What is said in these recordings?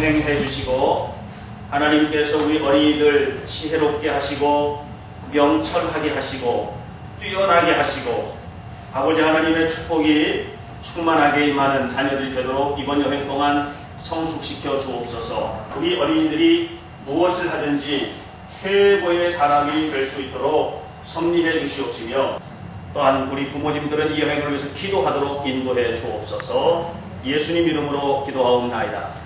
강냉해 주시고 하나님께서 우리 어린이들 지혜롭게 하시고 명철하게 하시고 뛰어나게 하시고 아버지 하나님의 축복이 충만하게 임하는 자녀들이 되도록 이번 여행 동안 성숙시켜 주옵소서. 우리 어린이들이 무엇을 하든지 최고의 사람이 될 수 있도록 섭리해 주시옵시며 또한 우리 부모님들은 이 여행을 위해서 기도하도록 인도해 주옵소서. 예수님 이름으로 기도하옵나이다.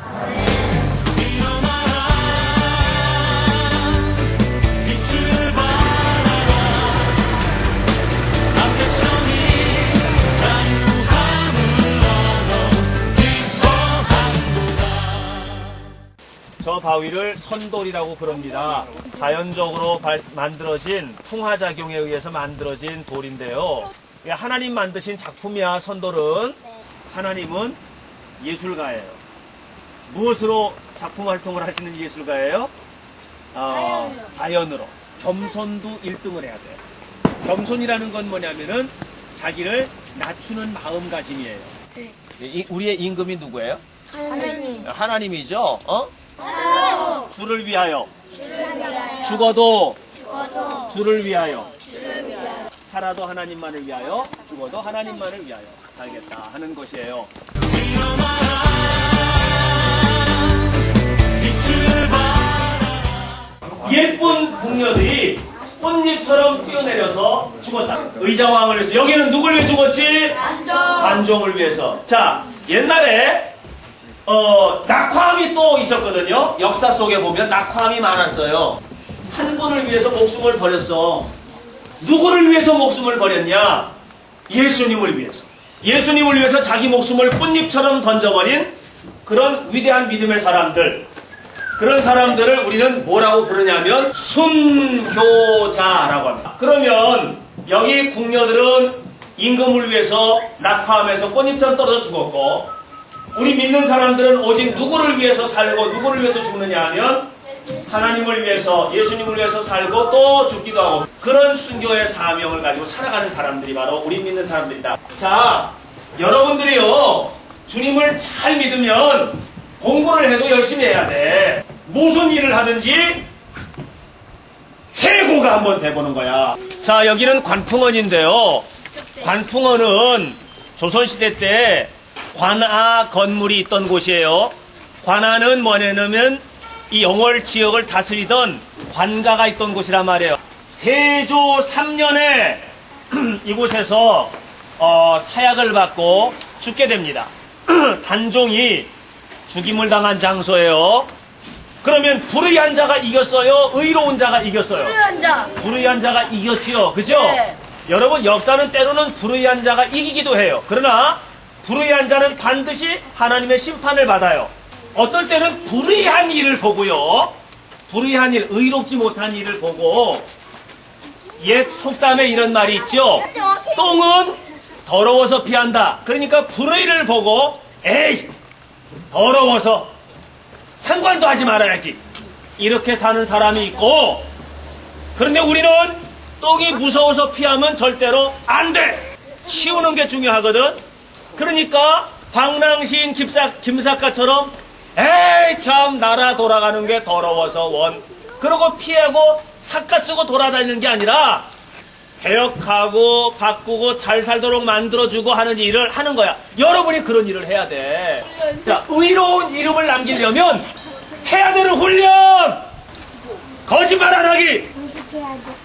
저 바위를 선돌이라고 부릅니다. 자연적으로 만들어진 풍화작용에 의해서 만들어진 돌인데요. 하나님 만드신 작품이야. 선돌은. 하나님은 예술가예요. 무엇으로 작품 활동을 하시는 예술가예요? 자연으로. 겸손도 1등을 해야 돼요. 겸손이라는 건 뭐냐면은 자기를 낮추는 마음가짐이에요. 우리의 임금이 누구예요? 하나님. 하나님이죠. 주를 위하여. 죽어도 주를 위하여. 살아도 하나님만을 위하여, 죽어도 하나님만을 위하여 살겠다 하는 것이에요. 예쁜 궁녀들이 꽃잎처럼 뛰어내려서 죽었다. 의자왕을 위해서. 여기는 누굴 위해 죽었지? 관종을 위해서. 자, 옛날에 낙화암이 또 있었거든요. 역사 속에 보면 낙화암이 많았어요. 한 분을 위해서 목숨을 버렸어. 누구를 위해서 목숨을 버렸냐? 예수님을 위해서. 예수님을 위해서 자기 목숨을 꽃잎처럼 던져버린 그런 위대한 믿음의 사람들. 그런 사람들을 우리는 뭐라고 부르냐면 순교자라고 합니다. 그러면 여기 궁녀들은 임금을 위해서 낙화암에서 꽃잎처럼 떨어져 죽었고, 우리 믿는 사람들은 오직 누구를 위해서 살고 누구를 위해서 죽느냐 하면 하나님을 위해서, 예수님을 위해서 살고 또 죽기도 하고, 그런 순교의 사명을 가지고 살아가는 사람들이 바로 우리 믿는 사람들이다. 자, 여러분들이요, 주님을 잘 믿으면 공부를 해도 열심히 해야 돼. 무슨 일을 하든지 최고가 한번 돼보는 거야. 자, 여기는 관풍원인데요. 관풍원은 조선시대 때 관아 건물이 있던 곳이에요. 관아는 뭐냐면 이 영월 지역을 다스리던 관가가 있던 곳이란 말이에요. 세조 3년에 이곳에서 사약을 받고 죽게 됩니다. 단종이 죽임을 당한 장소예요. 그러면 불의한 자가 이겼어요? 의로운 자가 이겼어요? 불의한 자. 불의한 자가 이겼지요. 그죠? 네. 여러분, 역사는 때로는 불의한 자가 이기기도 해요. 그러나 불의한 자는 반드시 하나님의 심판을 받아요. 어떨 때는 불의한 일을 보고요. 불의한 일, 의롭지 못한 일을 보고, 옛 속담에 이런 말이 있죠. 똥은 더러워서 피한다. 그러니까 불의를 보고, 에이, 더러워서 상관도 하지 말아야지. 이렇게 사는 사람이 있고, 그런데 우리는 똥이 무서워서 피하면 절대로 안 돼. 치우는 게 중요하거든. 그러니까 방랑시인 김사과처럼 에이 참 나라 돌아가는 게 더러워서 원, 그러고 피하고 삿갓 쓰고 돌아다니는 게 아니라 개혁하고 바꾸고 잘 살도록 만들어주고 하는 일을 하는 거야. 여러분이 그런 일을 해야 돼. 자, 의로운 이름을 남기려면 해야 되는 훈련, 거짓말 안 하기.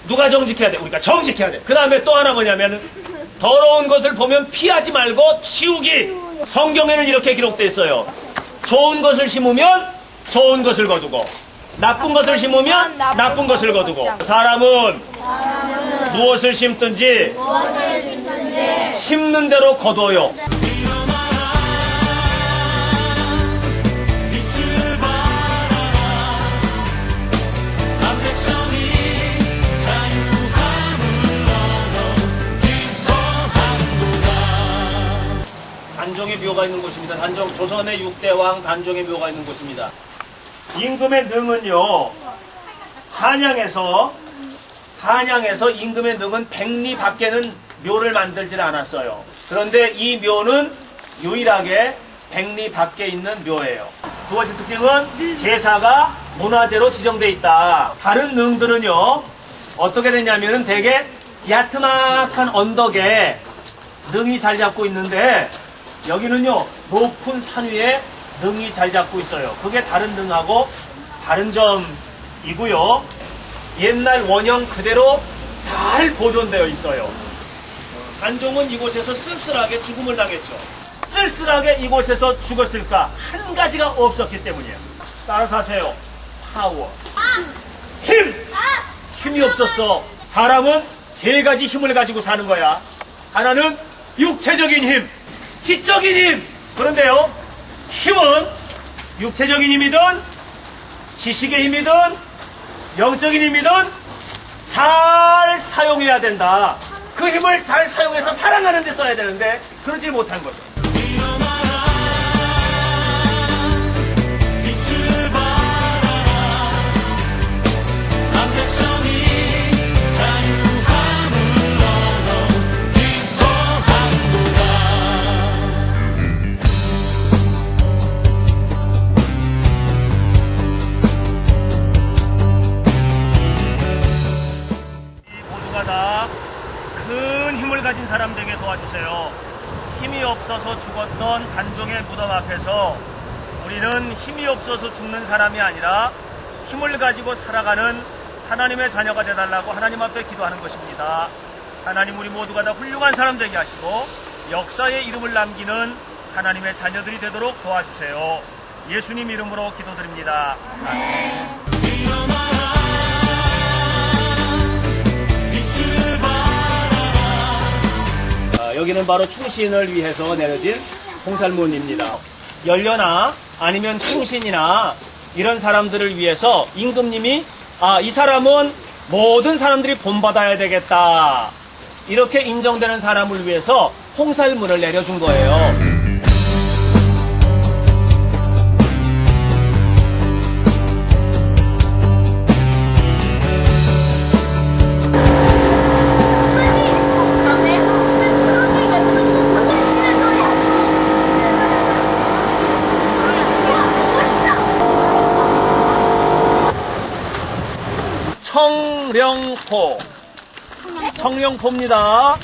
누가 정직해야 돼? 우리가 정직해야 돼. 그 다음에 또 하나 뭐냐면 더러운 것을 보면 피하지 말고 치우기. 성경에는 이렇게 기록되어 있어요. 좋은 것을 심으면 좋은 것을 거두고, 나쁜 것을 심으면 나쁜 것을 거두고. 사람은 무엇을 심든지 심는 대로 거둬요. 단종의 묘가 있는 곳입니다. 단종, 조선의 6대 왕 단종의 묘가 있는 곳입니다. 임금의 능은요, 한양에서 임금의 능은 백리 밖에는 묘를 만들질 않았어요. 그런데 이 묘는 유일하게 백리 밖에 있는 묘예요. 두 번째 특징은 제사가 문화재로 지정돼 있다. 다른 능들은요, 어떻게 되냐면은 되게 야트막한 언덕에 능이 자리 잡고 있는데, 여기는요, 높은 산 위에 능이 자리 잡고 있어요. 그게 다른 능하고 다른 점이고요. 옛날 원형 그대로 잘 보존되어 있어요. 단종은 이곳에서 쓸쓸하게 죽음을 당했죠. 쓸쓸하게 이곳에서 죽었을까? 한 가지가 없었기 때문이에요. 따라서 하세요. 파워. 힘이 없었어. 사람은 세 가지 힘을 가지고 사는 거야. 하나는 육체적인 힘, 지적인 힘. 그런데요, 힘은 육체적인 힘이든 지식의 힘이든 영적인 힘이든 잘 사용해야 된다. 그 힘을 잘 사용해서 살아가는 데 써야 되는데 그러지 못한 거죠. 큰 힘을 가진 사람들에게 도와주세요. 힘이 없어서 죽었던 단종의 무덤 앞에서 우리는 힘이 없어서 죽는 사람이 아니라 힘을 가지고 살아가는 하나님의 자녀가 되달라고 하나님 앞에 기도하는 것입니다. 하나님, 우리 모두가 다 훌륭한 사람 되게 하시고 역사의 이름을 남기는 하나님의 자녀들이 되도록 도와주세요. 예수님 이름으로 기도드립니다. 아멘. 여기는 바로 충신을 위해서 내려진 홍살문입니다. 연료나 아니면 충신이나 이런 사람들을 위해서 임금님이 이 사람은 모든 사람들이 본받아야 되겠다, 이렇게 인정되는 사람을 위해서 홍살문을 내려준 거예요. 청령포입니다.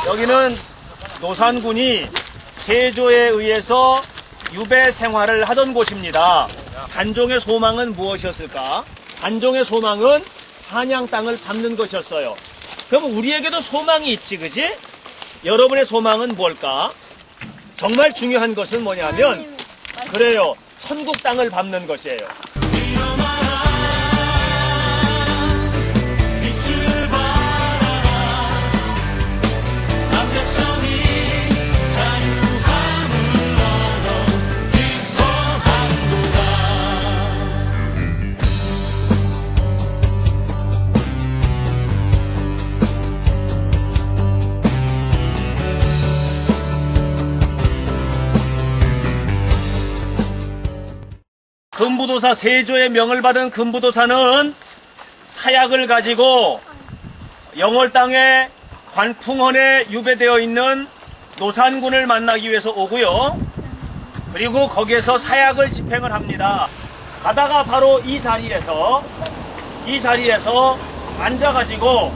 여기는 노산군이 세조에 의해서 유배 생활을 하던 곳입니다. 단종의 소망은 무엇이었을까? 단종의 소망은 한양 땅을 밟는 것이었어요. 그럼 우리에게도 소망이 있지, 그지? 여러분의 소망은 뭘까? 정말 중요한 것은 뭐냐면, 그래요, 천국 땅을 밟는 것이에요. 금부도사, 세조의 명을 받은 금부도사는 사약을 가지고 영월 땅에 관풍원에 유배되어 있는 노산군을 만나기 위해서 오고요. 그리고 거기에서 사약을 집행을 합니다. 가다가 바로 이 자리에서 앉아가지고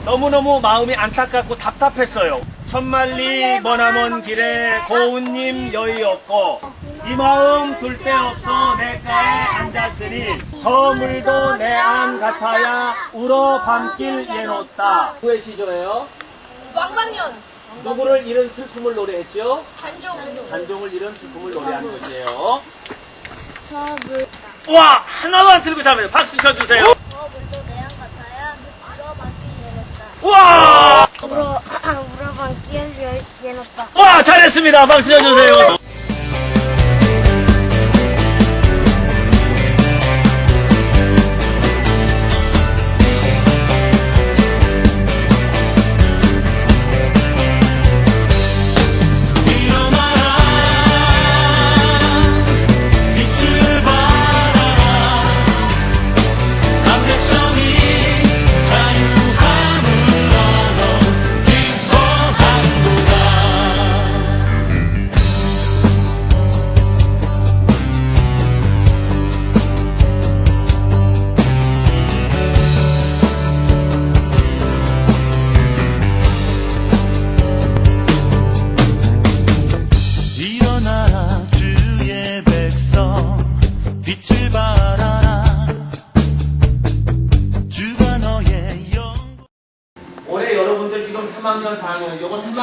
너무너무 마음이 안타깝고 답답했어요. 천만리 머나먼 길에 고운님 여의 없고 이 마음 둘 데 없어 내가에 앉았으니 저 물도 내 안 같아야 울어 밤길 예놓다. 누구의 시조예요? 왕방년. 누구를 잃은 슬픔을 노래했죠? 단종을 잃은 슬픔을 노래한 것이에요. 저물. 와, 하나도 안 틀리고 잘해요. 박수 쳐주세요. 저 물도 내 안 같아야 울어 밤길 예놓다. 와! 울어 밤길 예놓다. 와, 잘했습니다. 박수 쳐주세요.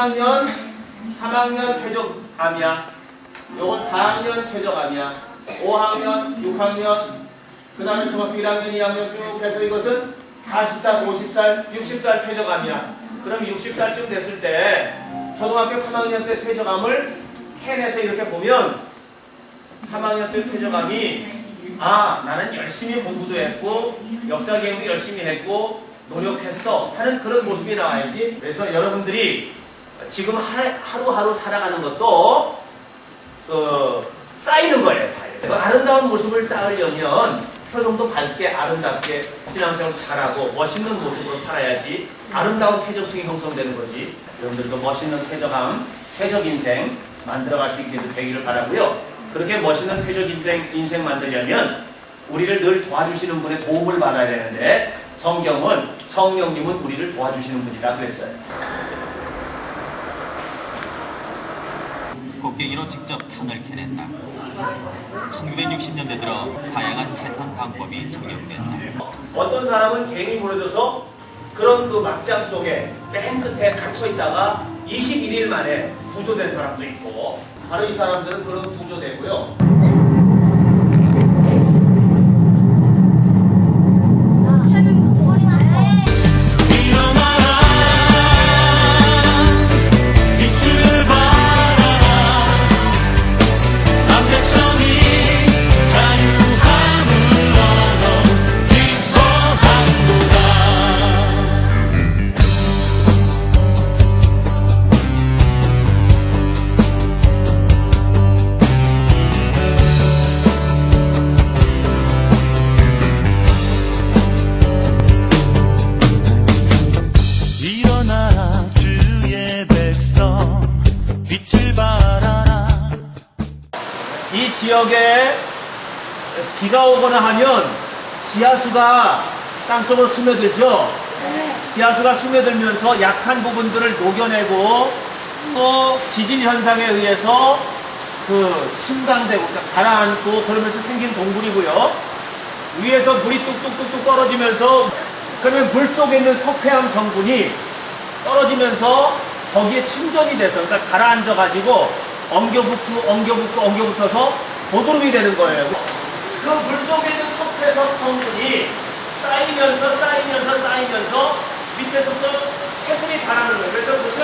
3학년 쾌적암이야. 요건 4학년 쾌적암이야. 5학년, 6학년, 그 다음에 중학교 1학년, 2학년 쭉 해서 이것은 40살, 50살, 60살 쾌적암이야. 그럼 60살쯤 됐을 때 초등학교 3학년 때 쾌적암을 해내서 이렇게 보면 3학년 때 쾌적암이 나는 열심히 공부도 했고 역사 개혁도 열심히 했고 노력했어 하는 그런 모습이 나와야지. 그래서 여러분들이 지금 하루하루 살아가는 것도 쌓이는 거예요. 아름다운 모습을 쌓으려면 표정도 밝게 아름답게 신앙생활 잘하고 멋있는 모습으로 살아야지 아름다운 쾌적성이 형성되는 거지. 여러분들도 멋있는 쾌적함, 쾌적 인생 만들어갈 수 있게 되기를 바라고요. 그렇게 멋있는 쾌적 인생 만들려면 우리를 늘 도와주시는 분의 도움을 받아야 되는데 성경은 성령님은 우리를 도와주시는 분이다 그랬어요. 곡괭이로 직접 탄을 캐낸다. 1960년대 들어 다양한 채탄 방법이 적용된다. 어떤 사람은 괜히 무너져서 그런 그 막장 속에 맨 끝에 갇혀 있다가 21일 만에 구조된 사람도 있고, 바로 이 사람들은 그런 구조되고요. 이 지역에 비가 오거나 하면 지하수가 땅속으로 스며들죠. 지하수가 스며들면서 약한 부분들을 녹여내고 또 지진 현상에 의해서 침강되고 가라앉고 그러면서 생긴 동굴이고요. 위에서 물이 뚝뚝뚝뚝 떨어지면서 그러면 물 속에 있는 석회암 성분이 떨어지면서 거기에 침전이 돼서 그러니까 가라앉아가지고 엉겨붙어서 보드름이 되는 거예요. 그 물속에 있는 석회석 성분이 쌓이면서 밑에서부터 새순이 자라는 거예요. 그래서 그것은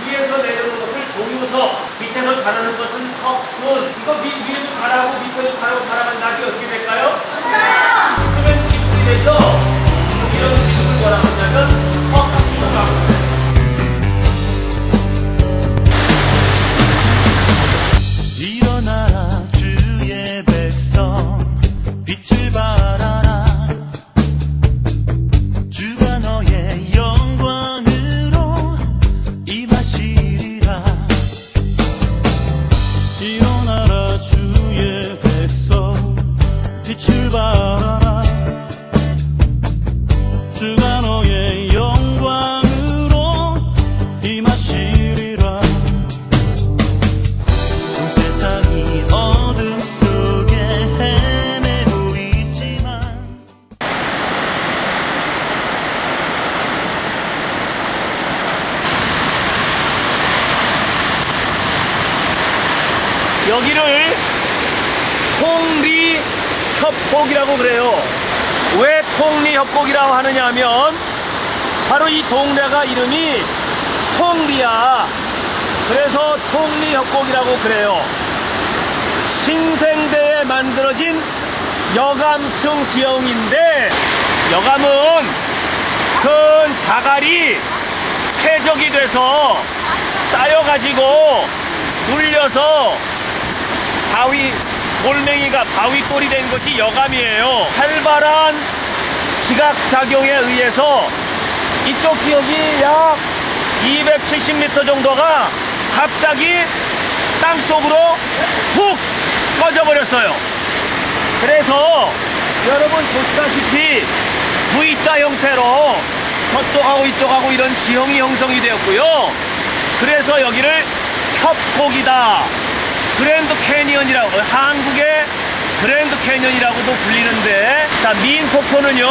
위에서 내려오는 것을 조유석, 밑에서 자라는 것은 석순. 이거 위에도 자라고 밑에도 자라면 낙이 어떻게 될까요? 그러면 기분이 되죠? 이런 기분을 뭐라고 하냐면 석주라고. 일어나라 주의 백성 빛을 발하라 주가 너의 영광으로 임하시리라. 일어나라 주의 백성 빛을 발하라 주가 너의 영광으로 임하시리라. 세상이 어둠 속에 헤매고 있지만 여기를 통리협곡이라고 그래요. 왜 통리협곡이라고 하느냐 하면 바로 이 동네가 이름이 통리야. 그래서 통리협곡이라고 그래요. 신생대에 만들어진 여감층 지형인데 여감은 큰 자갈이 폐적이 돼서 쌓여가지고 눌려서 돌멩이가 바위돌이 된 것이 여감이에요. 활발한 지각작용에 의해서 이쪽 지역이 약 270m 정도가 갑자기 땅속으로 푹 꺼져버렸어요. 그래서 여러분 보시다시피 V자 형태로 저쪽하고 이쪽하고 이런 지형이 형성이 되었고요. 그래서 여기를 협곡이다, 그랜드 캐니언이라고, 한국의 그랜드 캐니언이라고도 불리는데, 자, 미인폭포는요,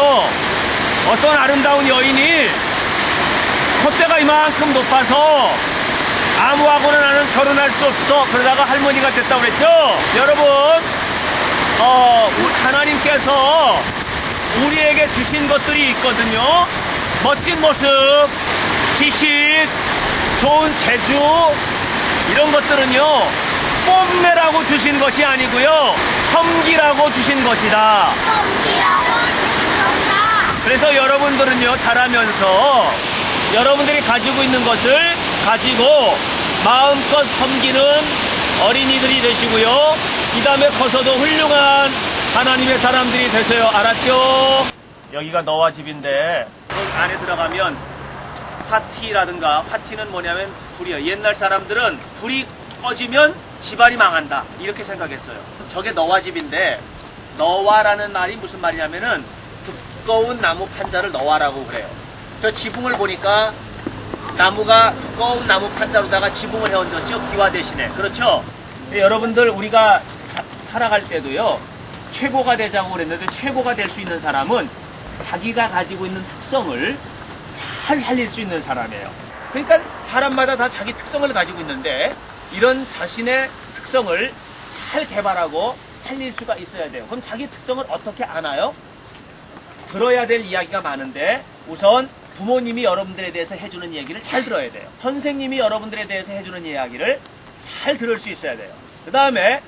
어떤 아름다운 여인이 콧대가 이만큼 높아서 나무하고는 나는 결혼할 수 없어. 그러다가 할머니가 됐다고 그랬죠? 여러분, 하나님께서 우리에게 주신 것들이 있거든요. 멋진 모습, 지식, 좋은 재주, 이런 것들은요, 뽐내라고 주신 것이 아니고요, 섬기라고 주신 것이다. 그래서 여러분들은요, 자라면서 여러분들이 가지고 있는 것을 가지고 마음껏 섬기는 어린이들이 되시고요, 이 다음에 커서도 훌륭한 하나님의 사람들이 되세요. 알았죠? 여기가 너와 집인데 그 안에 들어가면 파티라든가, 파티는 뭐냐면 불이요. 옛날 사람들은 불이 꺼지면 집안이 망한다, 이렇게 생각했어요. 저게 너와 집인데, 너와라는 말이 무슨 말이냐면은 두꺼운 나무 판자를 너와라고 그래요. 저 지붕을 보니까 나무가 두꺼운 나무 판자로다가 지붕을 해얹었죠. 기와 대신에. 그렇죠? 여러분들, 우리가 살아갈 때도요, 최고가 되자고 그랬는데, 최고가 될 수 있는 사람은 자기가 가지고 있는 특성을 잘 살릴 수 있는 사람이에요. 그러니까 사람마다 다 자기 특성을 가지고 있는데, 이런 자신의 특성을 잘 개발하고 살릴 수가 있어야 돼요. 그럼 자기 특성을 어떻게 아나요? 들어야 될 이야기가 많은데, 우선 부모님이 여러분들에 대해서 해주는 얘기를 잘 들어야 돼요. 선생님이 여러분들에 대해서 해주는 이야기를 잘 들을 수 있어야 돼요. 그 다음에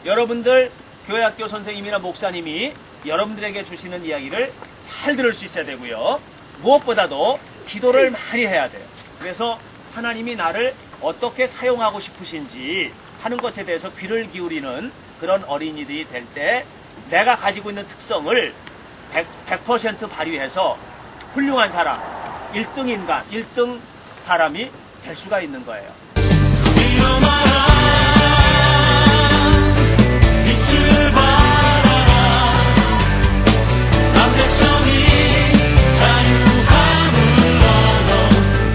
여러분들 교회학교 선생님이나 목사님이 여러분들에게 주시는 이야기를 잘 들을 수 있어야 되고요. 무엇보다도 기도를 많이 해야 돼요. 그래서 하나님이 나를 어떻게 사용하고 싶으신지 하는 것에 대해서 귀를 기울이는 그런 어린이들이 될 때, 내가 가지고 있는 특성을 100% 발휘해서 훌륭한 사람, 1등 인간, 1등 사람이 될 수가 있는 거예요. 일어나라 빛을 발하라 남 백성이 자유함을 얻어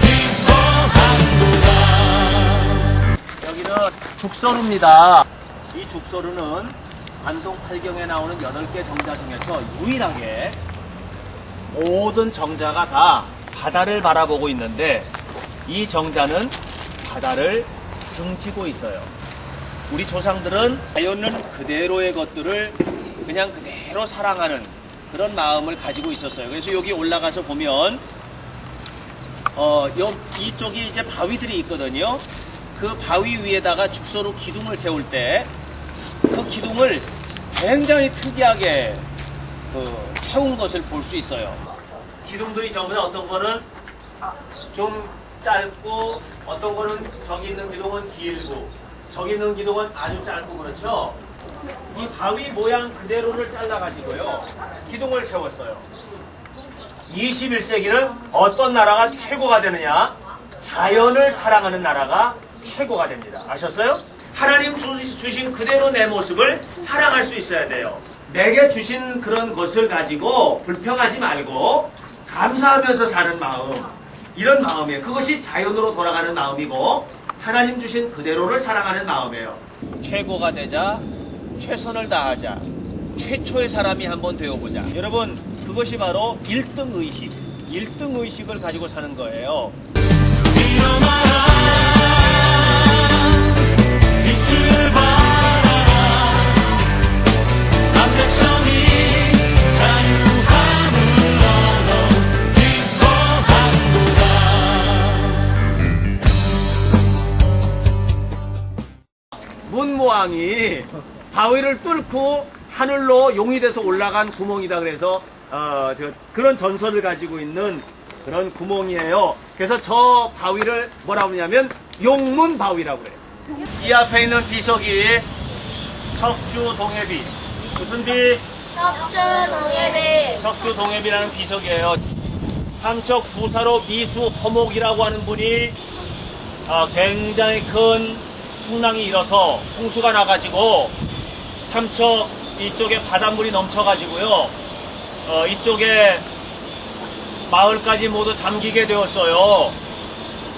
기뻐한도다. 여기는 죽서루입니다. 이 죽서루는 관동 8경에 나오는 8개 정자 중에서 유일하게 모든 정자가 다 바다를 바라보고 있는데, 이 정자는 바다를 등지고 있어요. 우리 조상들은 자연은 그대로의 것들을 그냥 그대로 사랑하는 그런 마음을 가지고 있었어요. 그래서 여기 올라가서 보면 이쪽이 이제 바위들이 있거든요. 그 바위 위에다가 죽서루 기둥을 세울 때 그 기둥을 굉장히 특이하게 세운 것을 볼 수 있어요. 기둥들이 전부 다 어떤 거는 좀 짧고, 어떤 거는 저기 있는 기둥은 길고, 저기 있는 기둥은 아주 짧고, 그렇죠? 이 바위 모양 그대로를 잘라가지고요, 기둥을 세웠어요. 21세기는 어떤 나라가 최고가 되느냐? 자연을 사랑하는 나라가 최고가 됩니다. 아셨어요? 하나님 주신 그대로 내 모습을 사랑할 수 있어야 돼요. 내게 주신 그런 것을 가지고 불평하지 말고 감사하면서 사는 마음, 이런 마음이에요. 그것이 자연으로 돌아가는 마음이고, 하나님 주신 그대로를 사랑하는 마음이에요. 최고가 되자, 최선을 다하자, 최초의 사람이 한번 되어보자. 여러분, 그것이 바로 1등 의식, 1등 의식을 가지고 사는 거예요. 일어나라 빛을 발하라 남 백성이 자유함을 얻어 기뻐한도다. 문무왕이 바위를 뚫고 하늘로 용이 돼서 올라간 구멍이다 그래서 그런 전설을 가지고 있는 그런 구멍이에요. 그래서 저 바위를 뭐라고 하냐면 용문바위라고 해요. 이 앞에 있는 비석이 척주동해비. 무슨 비? 척주동해비. 척주동해비라는 비석이에요. 삼척 부사로 미수 허목이라고 하는 분이 굉장히 큰 풍랑이 일어서 홍수가 나가지고 삼척 이쪽에 바닷물이 넘쳐가지고요, 이쪽에 마을까지 모두 잠기게 되었어요.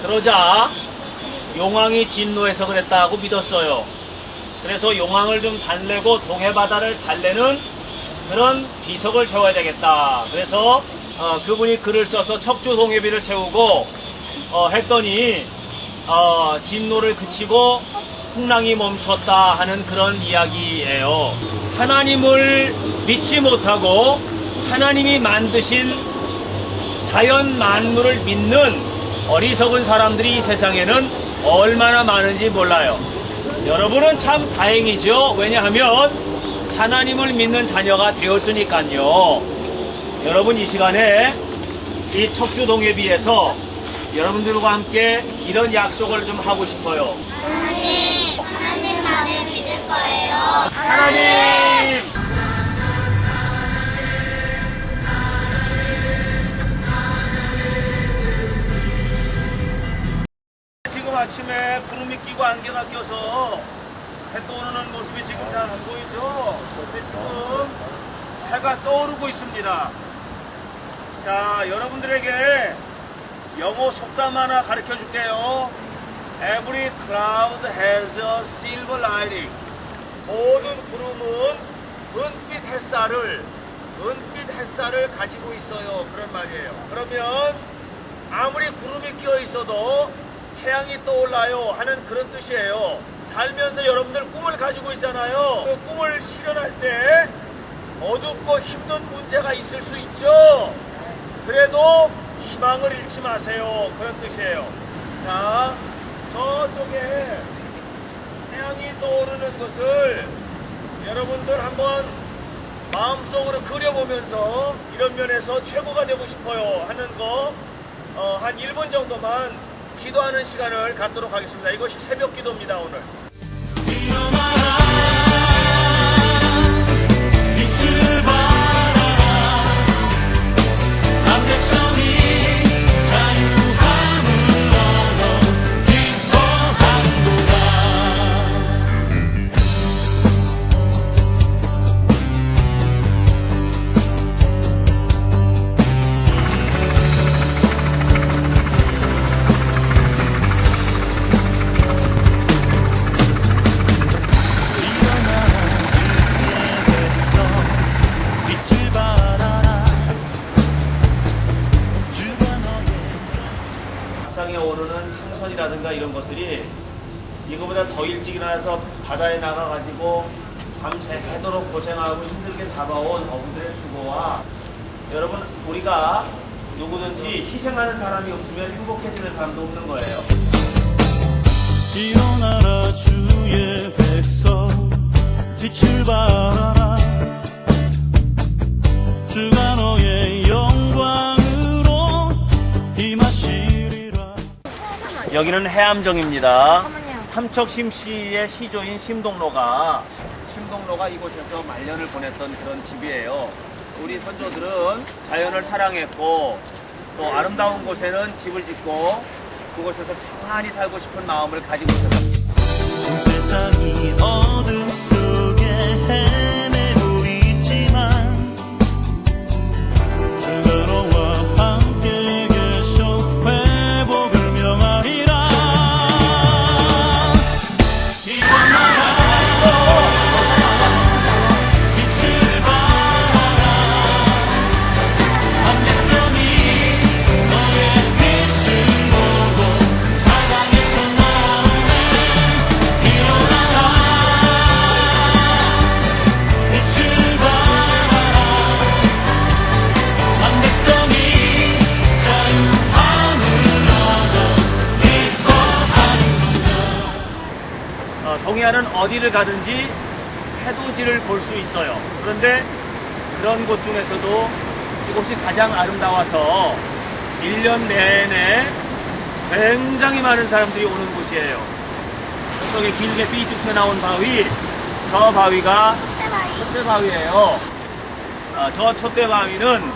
그러자 용왕이 진노해서 그랬다고 믿었어요. 그래서 용왕을 좀 달래고 동해바다를 달래는 그런 비석을 세워야 되겠다. 그래서 그분이 글을 써서 척주동해비를 세우고 했더니 진노를 그치고 풍랑이 멈췄다 하는 그런 이야기예요. 하나님을 믿지 못하고 하나님이 만드신 자연 만물을 믿는 어리석은 사람들이 이 세상에는 얼마나 많은지 몰라요. 여러분은 참 다행이죠. 왜냐하면 하나님을 믿는 자녀가 되었으니까요. 여러분 이 시간에 이 척주동예비에서 여러분들과 함께 이런 약속을 좀 하고 싶어요. 하나님만을 믿을 거예요. 하나님! 지금 아침에 구름이 끼고 안개가 껴서 해 떠오르는 모습이 지금 잘 안 보이죠? 근데 지금 해가 떠오르고 있습니다. 자, 여러분들에게 영어 속담 하나 가르쳐 줄게요. Every cloud has a silver lining. 모든 구름은 은빛 햇살을 가지고 있어요. 그런 말이에요. 그러면 아무리 구름이 끼어 있어도 태양이 떠올라요 하는 그런 뜻이에요. 살면서 여러분들 꿈을 가지고 있잖아요. 그 꿈을 실현할 때 어둡고 힘든 문제가 있을 수 있죠. 그래도 희망을 잃지 마세요. 그런 뜻이에요. 자, 저쪽에 태양이 떠오르는 것을 여러분들 한번 마음속으로 그려보면서 이런 면에서 최고가 되고 싶어요 하는 거 한 1분 정도만 기도하는 시간을 갖도록 하겠습니다. 이것이 새벽 기도입니다. 오늘. 일어나라 빛을 발하라 한 백성이 자유함을 얻어 기뻐한도다. 빛을 발하라 주가 너의 상에 오르는 생선이라든가 이런 것들이 이거보다 더 일찍 일어나서 바다에 나가가지고 밤새 해도록 고생하고 힘들게 잡아온 어부들의 수고와 여러분 우리가 누구든지 희생하는 사람이 없으면 행복해지는 사람도 없는 거예요. 일어나라 주의 백성 빛을 발하라 주가 너의 영광으로 임하시리라. 여기는 해암정입니다. 삼척심씨의 시조인 심동로가 이곳에서 말년을 보냈던 그런 집이에요. 우리 선조들은 자연을 사랑했고 또 아름다운 곳에는 집을 짓고 그곳에서 평안히 살고 싶은 마음을 가지고 있었습니다. 온 세상이 어둠 속에 헤매고 있지만 주가 너와 함께 계셔 회복을 명하리라. 일어나라 빛을 발하라 한 백성이 너의 빛을 보고 사랑에서 나오네. 일어나라 빛을 발하라 한 백성이 자유함을 얻어 기뻐하는 동해안은 어디를 가든지 해돋이를 볼 수 있어요. 그런데 그런 곳 중에서도 이곳이 가장 아름다워서 1년 내내 굉장히 많은 사람들이 오는 곳이에요. 저쪽에 길게 삐죽해 나온 바위, 저 바위가 촛대바위예요. 저 촛대바위는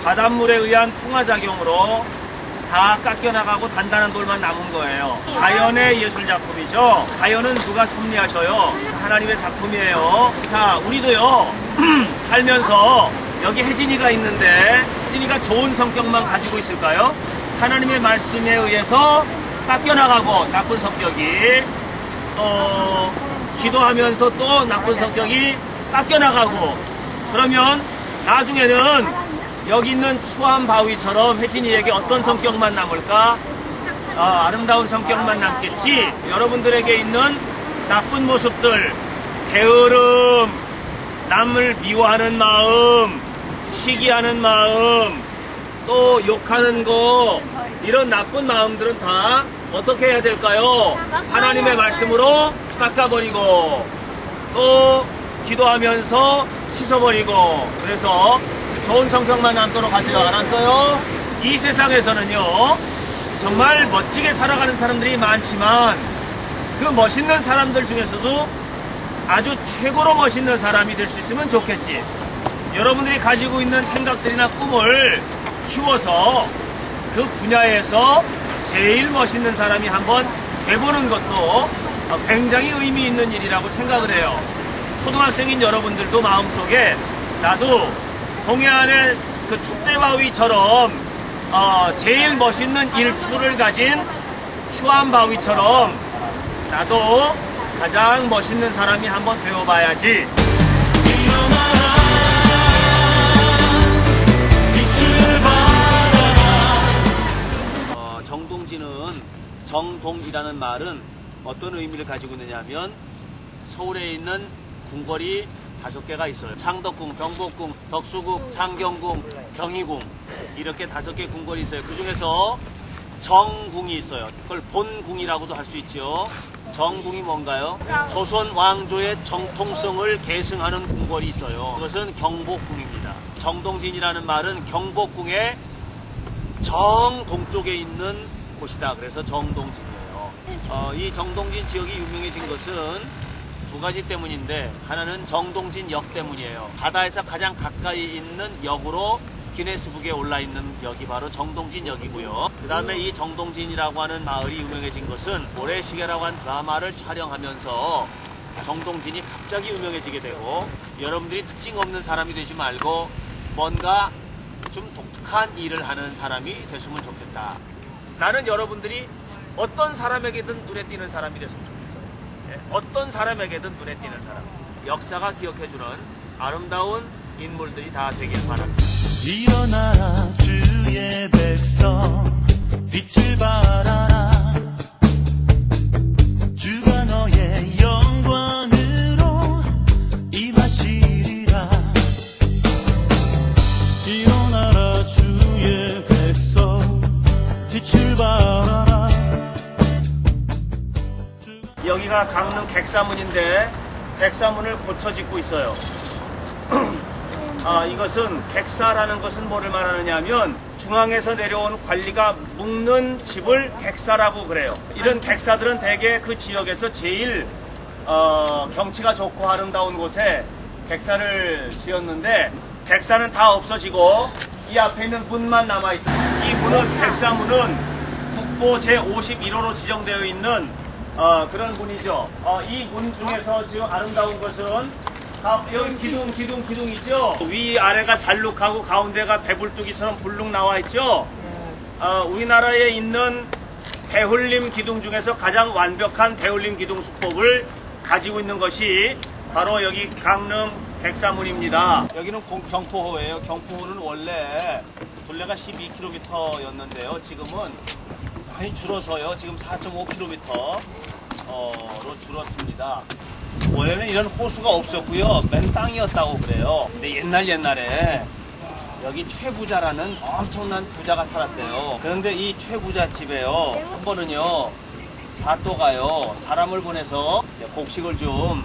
바닷물에 의한 풍화작용으로 다 깎여나가고 단단한 돌만 남은 거예요. 자연의 예술작품이죠. 자연은 누가 섭리하셔요? 하나님의 작품이에요. 자, 우리도요, 살면서 여기 혜진이가 있는데, 혜진이가 좋은 성격만 가지고 있을까요? 하나님의 말씀에 의해서 깎여나가고, 나쁜 성격이, 기도하면서 또 나쁜 성격이 깎여나가고, 그러면 나중에는 여기 있는 추한 바위처럼 혜진이에게 어떤 성격만 남을까? 아름다운 성격만 남겠지, 여러분들에게 있는 나쁜 모습들, 게으름, 남을 미워하는 마음, 시기하는 마음, 또 욕하는 거, 이런 나쁜 마음들은 다 어떻게 해야 될까요? 하나님의 말씀으로 깎아버리고, 또 기도하면서 씻어버리고, 그래서 좋은 성격만 남도록 하세요. 알았어요? 이 세상에서는요, 정말 멋지게 살아가는 사람들이 많지만 그 멋있는 사람들 중에서도 아주 최고로 멋있는 사람이 될 수 있으면 좋겠지. 여러분들이 가지고 있는 생각들이나 꿈을 키워서 그 분야에서 제일 멋있는 사람이 한번 돼보는 것도 굉장히 의미 있는 일이라고 생각을 해요. 초등학생인 여러분들도 마음속에 나도 동해안의 그 촛대바위처럼 제일 멋있는 일출을 가진 휴안바위처럼 나도 가장 멋있는 사람이 한번 되어봐야지. 일어나라 빛을 발하라. 정동진은, 정동이라는 말은 어떤 의미를 가지고 있느냐면 서울에 있는 궁궐이 5개가 있어요. 창덕궁, 경복궁, 덕수궁, 창경궁, 경희궁, 이렇게 5개 궁궐이 있어요. 그 중에서 정궁이 있어요. 그걸 본궁이라고도 할 수 있죠. 정궁이 뭔가요? 조선 왕조의 정통성을 계승하는 궁궐이 있어요. 그것은 경복궁입니다. 정동진이라는 말은 경복궁의 정동쪽에 있는 곳이다. 그래서 정동진이에요. 이 정동진 지역이 유명해진 것은 2가지 때문인데, 하나는 정동진역 때문이에요. 바다에서 가장 가까이 있는 역으로 기네스북에 올라있는 역이 바로 정동진역이고요. 그 다음에 이 정동진이라고 하는 마을이 유명해진 것은 모래시계라고 하는 드라마를 촬영하면서 정동진이 갑자기 유명해지게 되고, 여러분들이 특징 없는 사람이 되지 말고 뭔가 좀 독특한 일을 하는 사람이 됐으면 좋겠다. 나는 여러분들이 어떤 사람에게든 눈에 띄는 사람이 됐으면 좋겠어요. 어떤 사람에게든 눈에 띄는 사람, 역사가 기억해주는 아름다운 인물들이 다 되길 바랍니다. 일어나 주의 백성 빛을 발하라. 주가 너의 영광으로 임하시리라. 일어나라 주의 백성 빛을 발하라. 여기가 강릉 객사문인데 객사문을 고쳐 짓고 있어요. 이것은 객사라는 것은 뭐를 말하느냐 하면 중앙에서 내려온 관리가 묵는 집을 객사라고 그래요. 이런 객사들은 대개 그 지역에서 제일 경치가 좋고 아름다운 곳에 객사를 지었는데, 객사는 다 없어지고 이 앞에 있는 문만 남아있어요. 이 문은, 객사문은 국보 제51호로 지정되어 있는 그런 문이죠. 이 문 중에서 지금 아름다운 것은 여기 기둥 있죠? 위아래가 잘룩하고 가운데가 배불뚝이처럼 불룩 나와 있죠? 우리나라에 있는 배울림 기둥 중에서 가장 완벽한 배울림 기둥 수법을 가지고 있는 것이 바로 여기 강릉 객사문입니다. 여기는 경포호예요. 경포호는 원래 둘레가 12km였는데요. 지금은 많이 줄어서요. 지금 4.5km로 줄었습니다. 원래는 이런 호수가 없었고요. 맨 땅이었다고 그래요. 근데 옛날에 여기 최부자라는 엄청난 부자가 살았대요. 그런데 이 최부자 집에요, 한 번은요, 사또가요, 사람을 보내서 곡식을 좀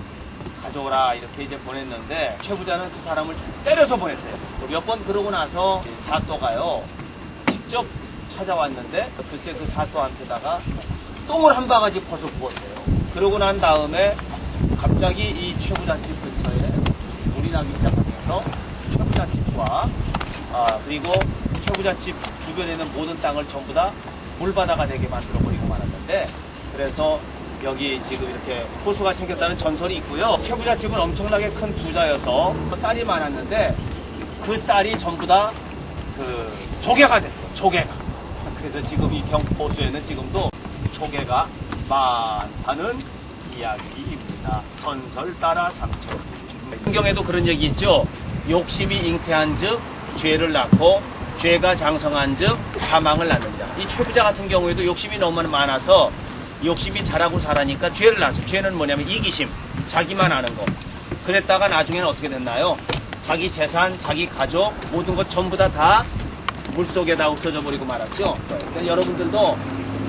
가져오라 이렇게 이제 보냈는데, 최부자는 그 사람을 때려서 보냈대요. 몇 번 그러고 나서 사또가요, 직접 찾아왔는데 글쎄 그 사또한테다가 똥을 한 바가지 퍼서 부었어요. 그러고 난 다음에 갑자기 이 최부잣집 근처에 물이 나기 시작하면서 최부잣집과 그리고 최부잣집 주변에 있는 모든 땅을 전부 다 물바다가 되게 만들어 버리고 말았는데, 그래서 여기 지금 이렇게 호수가 생겼다는 전설이 있고요. 최부잣집은 엄청나게 큰 부자여서 쌀이 많았는데 그 쌀이 전부 다 그 조개가 됐고, 조개가. 그래서 지금 이 경포호수에는 지금도 조개가 많다는 이야기입니다. 전설 따라 삼천. 성경에도 그런 얘기 있죠. 욕심이 잉태한즉 죄를 낳고 죄가 장성한즉 사망을 낳느니라. 이 최부자 같은 경우에도 욕심이 너무 많아서 욕심이 자라고 자라니까 죄를 낳았어요. 죄는 뭐냐면 이기심, 자기만 아는 거. 그랬다가 나중에는 어떻게 됐나요? 자기 재산, 자기 가족, 모든 것 전부 다 물속에다 없어져 버리고 말았죠. 그러니까 여러분들도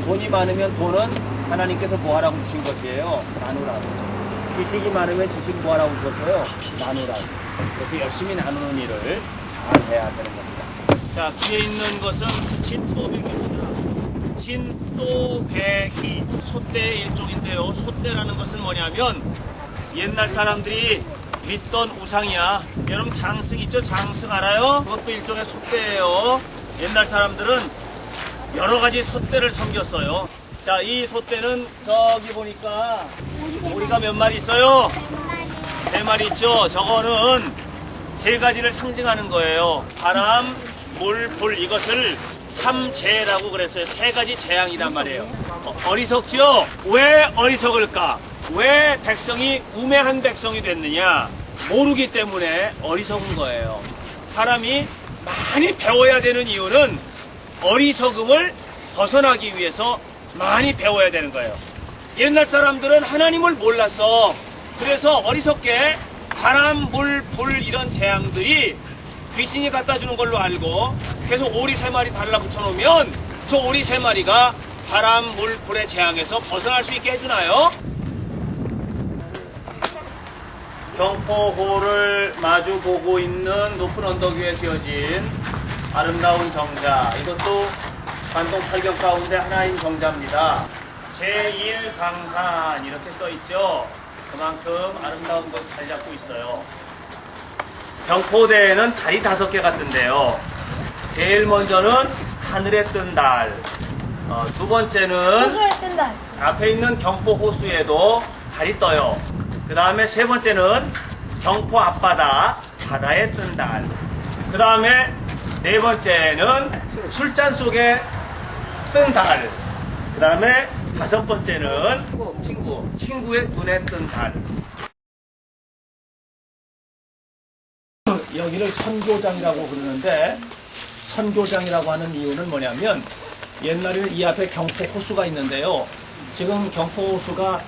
돈이 많으면 돈은 하나님께서 뭐하라고 주신 것이에요? 나누라고. 지식이 많으면 지식 뭐하라고 주셨어요? 나누라고. 그래서 열심히 나누는 일을 잘 해야 되는 겁니다. 자, 뒤에 있는 것은 진또배기입니다. 진또배기. 소떼의 일종인데요. 소떼라는 것은 뭐냐면 옛날 사람들이 믿던 우상이야. 여러분 장승 있죠? 장승 알아요? 그것도 일종의 소떼예요. 옛날 사람들은 여러 가지 소떼를 섬겼어요. 자, 이 소떼는 저기 보니까 오리가 몇 마리 있어요? 3마리 있죠? 저거는 3가지를 상징하는 거예요. 바람, 물, 불, 이것을 삼재라고 그랬어요. 3가지 재앙이란 말이에요. 어리석죠? 왜 어리석을까? 왜 백성이 우매한 백성이 됐느냐? 모르기 때문에 어리석은 거예요. 사람이 많이 배워야 되는 이유는 어리석음을 벗어나기 위해서 많이 배워야 되는 거예요. 옛날 사람들은 하나님을 몰라서 그래서 어리석게 바람, 물, 불 이런 재앙들이 귀신이 갖다 주는 걸로 알고 계속 오리 3마리 달라붙여 놓으면 저 오리 3마리가 바람, 물, 불의 재앙에서 벗어날 수 있게 해주나요? 경포호를 마주 보고 있는 높은 언덕 위에 지어진 아름다운 정자. 이것도 관동 8경 가운데 하나인 정자입니다. 제1강산 이렇게 써있죠. 그만큼 아름다운 곳을 잘 잡고 있어요. 경포대에는 달이 5개 같은데요. 제일 먼저는 하늘에 뜬 달. 두 번째는 호수에 뜬 달. 앞에 있는 경포 호수에도 달이 떠요. 그 다음에 3번째는 경포 앞바다 바다에 뜬 달. 그 다음에 4번째는 술잔 속에 뜬 달. 그 다음에 5번째는 친구의 눈에 뜬 달. 여기를 선교장이라고 부르는데 선교장이라고 하는 이유는 뭐냐면 옛날에는 이 앞에 경포 호수가 있는데요. 지금 경포 호수가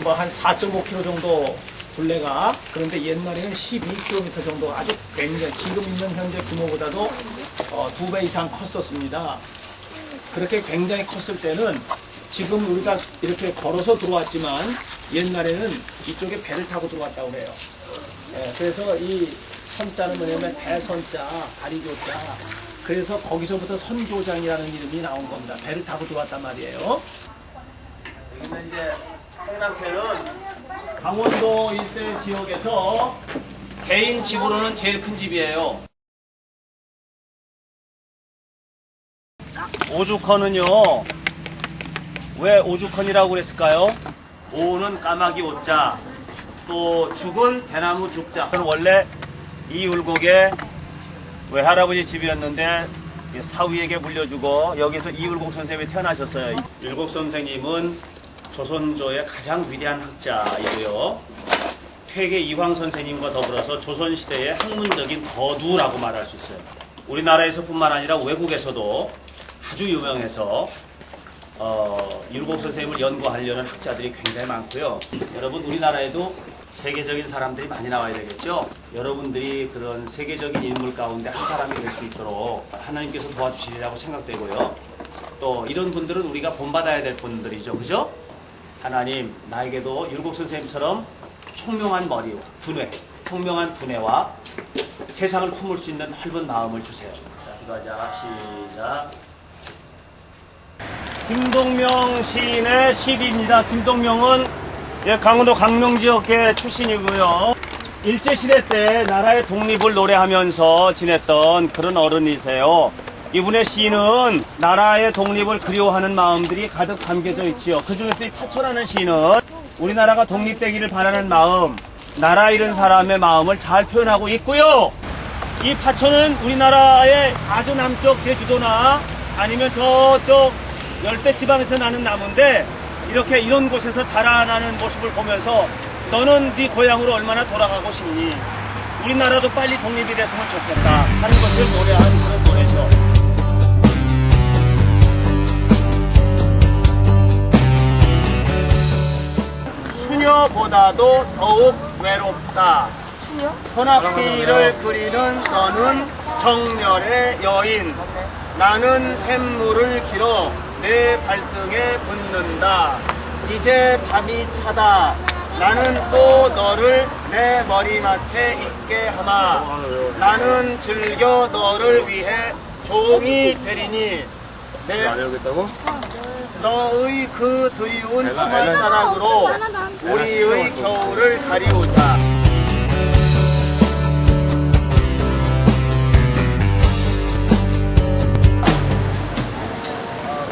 뭐 한 4.5km 정도 둘레가, 그런데 옛날에는 12km 정도 아주 굉장히 지금 있는 현재 규모보다도 2배 이상 컸었습니다. 그렇게 굉장히 컸을 때는 지금 우리가 이렇게 걸어서 들어왔지만 옛날에는 이쪽에 배를 타고 들어왔다고 해요. 그래서 이 선자는 뭐냐면 대선자, 다리교자. 그래서 거기서부터 선교장이라는 이름이 나온 겁니다. 배를 타고 들어왔단 말이에요. 여기는 이제 성남새는 강원도 일대 지역에서 개인 집으로는 제일 큰 집이에요. 오죽헌은요, 왜 오죽헌이라고 그랬을까요? 오는 까마귀 오자, 또 죽은 대나무 죽자. 원래 이 율곡의 외할아버지 집이었는데 사위에게 물려주고 여기서 이율곡 선생님이 태어나셨어요. 율곡 선생님은 조선조의 가장 위대한 학자이고요. 퇴계 이황 선생님과 더불어서 조선시대의 학문적인 거두라고 말할 수 있어요. 우리나라에서뿐만 아니라 외국에서도 아주 유명해서 율곡 선생님을 연구하려는 학자들이 굉장히 많고요. 여러분, 우리나라에도 세계적인 사람들이 많이 나와야 되겠죠. 여러분들이 그런 세계적인 인물 가운데 한 사람이 될 수 있도록 하나님께서 도와주시리라고 생각되고요. 또 이런 분들은 우리가 본받아야 될 분들이죠. 그죠? 하나님, 나에게도 율곡 선생님처럼 총명한 머리와 두뇌, 총명한 두뇌와 세상을 품을 수 있는 넓은 마음을 주세요. 자, 기도하자. 시작. 김동명 시인의 시입니다. 김동명은 강원도 강명지역계 출신이고요. 일제시대 때 나라의 독립을 노래하면서 지냈던 그런 어른이세요. 이분의 시는 나라의 독립을 그리워하는 마음들이 가득 담겨져 있지요. 그 중에서 이 파초라는 시는 우리나라가 독립되기를 바라는 마음, 나라 잃은 사람의 마음을 잘 표현하고 있고요. 이 파초는 우리나라의 아주 남쪽 제주도나 아니면 저쪽 열대지방에서 나는 나무인데 이렇게 이런 곳에서 자라나는 모습을 보면서 너는 네 고향으로 얼마나 돌아가고 싶니? 우리나라도 빨리 독립이 됐으면 좋겠다 하는 것을 노래한 그런 노래죠. 수녀보다도 더욱 외롭다. 소낙비를 그리는 너는 정열의 여인. 나는 샘물을 길어 내 발등에 붓는다. 이제 밤이 차다. 나는 또 너를 내 머리맡에 있게 하마. 나는 즐겨 너를 위해 종이 되리니 너의 그 드리운 치맛자락으로 우리의 겨울을 가리우자.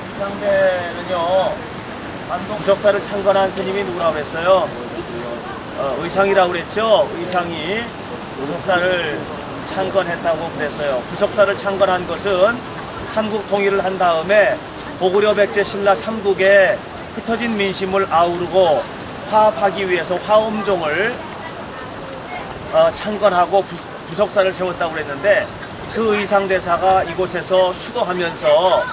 이 상대는요, 반동 부석사를 창건한 스님이 누구라고 그랬어요? 의상이라고 그랬죠? 의상이 부석사를 창건했다고 그랬어요. 부석사를 창건한 것은 삼국 통일을 한 다음에 고구려 백제 신라 삼국의 흩어진 민심을 아우르고 화합하기 위해서 화엄종을 창건하고 부석사를 세웠다고 그랬는데, 그 의상대사가 이곳에서 수도하면서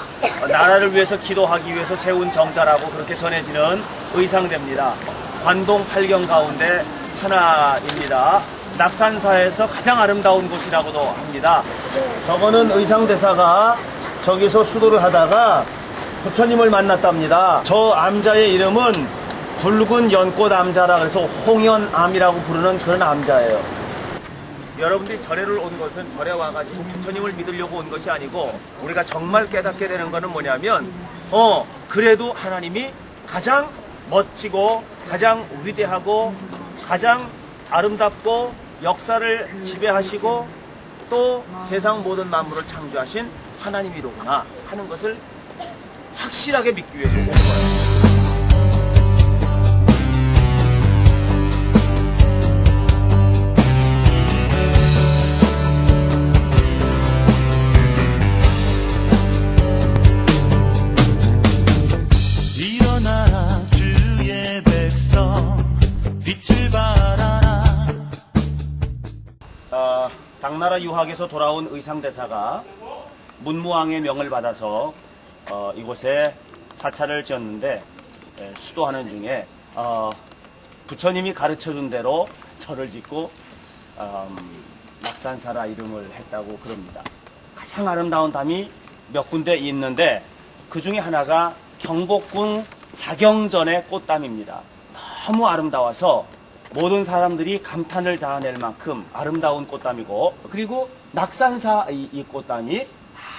나라를 위해서 기도하기 위해서 세운 정자라고 그렇게 전해지는 의상대입니다. 관동 8경 가운데 하나입니다. 낙산사에서 가장 아름다운 곳이라고도 합니다. 저거는 의상대사가 저기서 수도를 하다가 부처님을 만났답니다. 저 암자의 이름은 붉은 연꽃 암자라 그래서 홍연암이라고 부르는 그런 암자예요. 여러분들이 절에를 온 것은 절에 와가지고 부처님을 믿으려고 온 것이 아니고, 우리가 정말 깨닫게 되는 것은 뭐냐면, 그래도 하나님이 가장 멋지고 가장 위대하고 가장 아름답고 역사를 지배하시고 또 세상 모든 만물을 창조하신 하나님이로구나 하는 것을 확실하게 믿기 위해서 온 거예요. 일어나 주의 백성 빛을 발하라. 당나라 유학에서 돌아온 의상대사가 문무왕의 명을 받아서 이곳에 사찰을 지었는데, 수도하는 중에 부처님이 가르쳐준 대로 절을 짓고 낙산사라 이름을 했다고 그럽니다. 가장 아름다운 담이 몇 군데 있는데 그 중에 하나가 경복궁 자경전의 꽃담입니다. 너무 아름다워서 모든 사람들이 감탄을 자아낼 만큼 아름다운 꽃담이고, 그리고 낙산사 이 꽃담이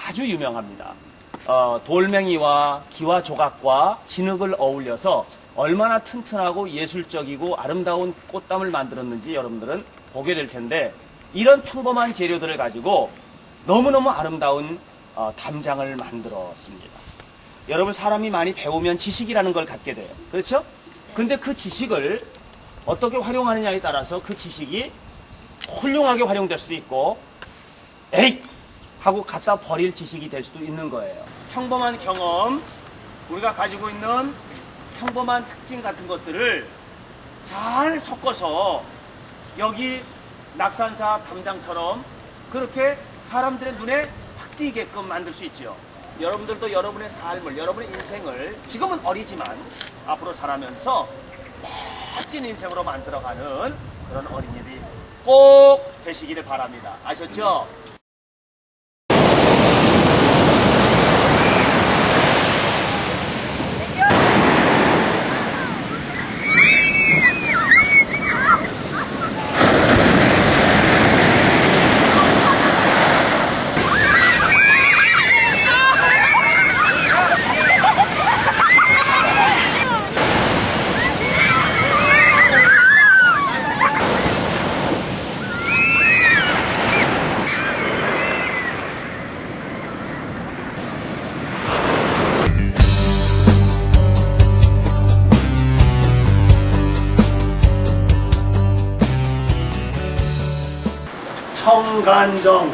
아주 유명합니다. 돌멩이와 기와 조각과 진흙을 어울려서 얼마나 튼튼하고 예술적이고 아름다운 꽃담을 만들었는지 여러분들은 보게 될 텐데, 이런 평범한 재료들을 가지고 너무너무 아름다운 담장을 만들었습니다. 여러분, 사람이 많이 배우면 지식이라는 걸 갖게 돼요. 그렇죠? 근데 그 지식을 어떻게 활용하느냐에 따라서 그 지식이 훌륭하게 활용될 수도 있고, 에잇! 하고 갖다 버릴 지식이 될 수도 있는 거예요. 평범한 경험, 우리가 가지고 있는 평범한 특징 같은 것들을 잘 섞어서 여기 낙산사 담장처럼 그렇게 사람들의 눈에 확 띄게끔 만들 수 있죠. 여러분들도 여러분의 삶을, 여러분의 인생을 지금은 어리지만 앞으로 자라면서 멋진 인생으로 만들어가는 그런 어린이들이 꼭 되시기를 바랍니다. 아셨죠?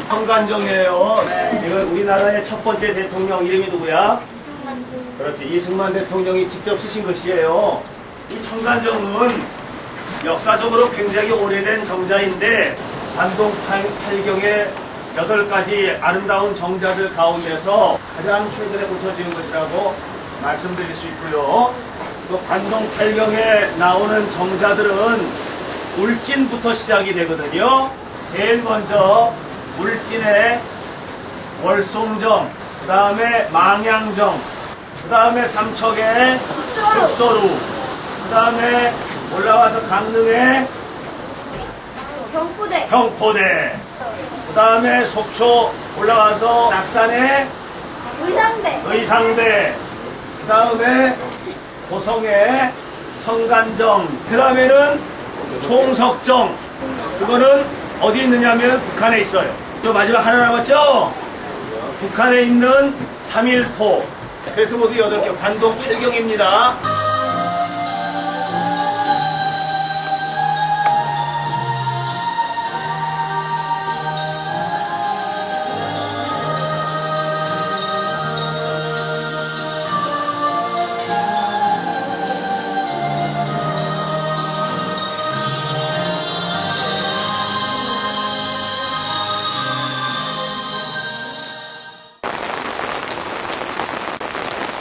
청간정이에요. 이건 우리나라의 첫 번째 대통령 이름이 누구야? 그렇지, 이승만 대통령이 직접 쓰신 글씨예요. 이 청간정은 역사적으로 굉장히 오래된 정자인데, 관동 8경의 8가지 아름다운 정자들 가운데서 가장 최근에 고쳐지은 것이라고 말씀드릴 수 있고요. 그 관동 팔경에 나오는 정자들은 울진부터 시작이 되거든요. 제일 먼저 울진의 월송정, 그 다음에 망양정, 그 다음에 삼척의 죽서루, 그 다음에 올라와서 강릉의 경포대. 경포대, 그 다음에 속초 올라와서 낙산의 의상대. 의상대, 그 다음에 고성의 청간정, 그 다음에는 총석정. 그거는 어디 있느냐면 북한에 있어요. 저 마지막 하나 남았죠? 북한에 있는 3.1포. 그래서 모두 8개, 관동 8경입니다.